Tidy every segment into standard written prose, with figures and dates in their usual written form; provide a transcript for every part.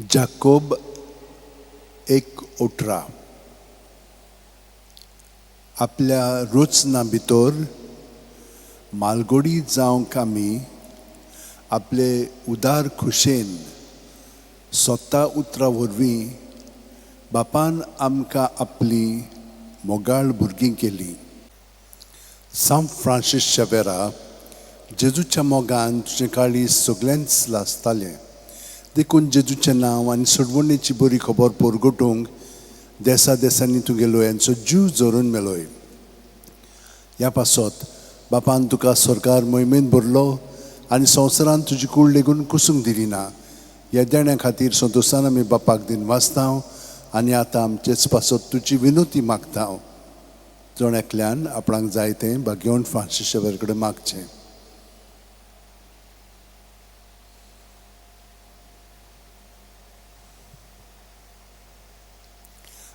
जाकोब 1:18 आपल्या रोचना भितर मालगोडी जावंक आमी आपले उदार खुशेन स्वता उतरा वरवीं बापान आमकां आपली मोगाळ भुरगीं केली. सांत फ्रांसीस शावेरा जेजूच्या मोगान तुजें काळीज सगळ्यांच लासतालें. देखून जेजूचें नांव आनी सोडवणेची बरी खबर परगटूंक देसा देसांनी तूं गेलोय आनी सो जीव जोरून मेलोय. ह्या पासत बापान तुका सरकार मोहिमेन भरलो आनी संवसारान तुजी कूड लेगून कुसूंक दिली ना. ह्या देण्या खातीर संतोशान आमी बापाक दिन वाचतांव आनी आतां आमचेच पासत तुजी विनोती मागतांव. जोण आपणाक जाय तें भाग्यवन फ्रांसीस शावेर कडेन मागचें.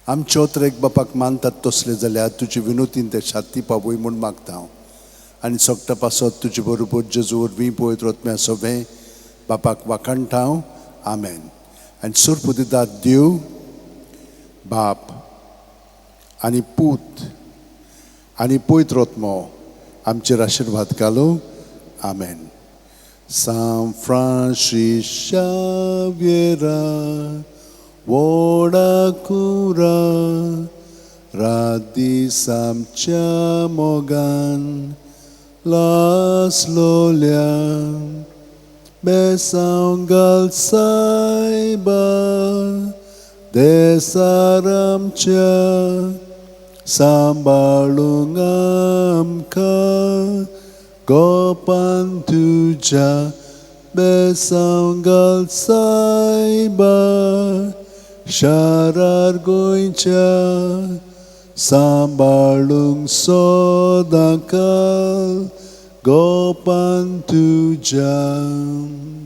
आमचे ओत्रेक बापाक मानतात तसले जाल्यार तुजी विनोतीन ते शांती पावय म्हूण मागतांव आनी सोगता पासत तुजे बरोबर जेजू वरवीं पळयत रोतम्या सोबें बापाक वाखाणटाव. आमेन. आनी सुरपुदितात देव बाप आनी पूत आनी पळयत रोतमो आमचेर आशिर्वाद घालो. आमेन. सांत फ्रांसीस शावेरा वोडाकुरा रादीस आमच्या मोगान लासलोल्या बेसांव घाल सायबा देसार आमच्या सांबाळूंक आमकां गोपान तुज्या बेसांव घाल सायबा शारार गोंयच्या सांबाळूंक सोदां घाल गोपान तुज्या.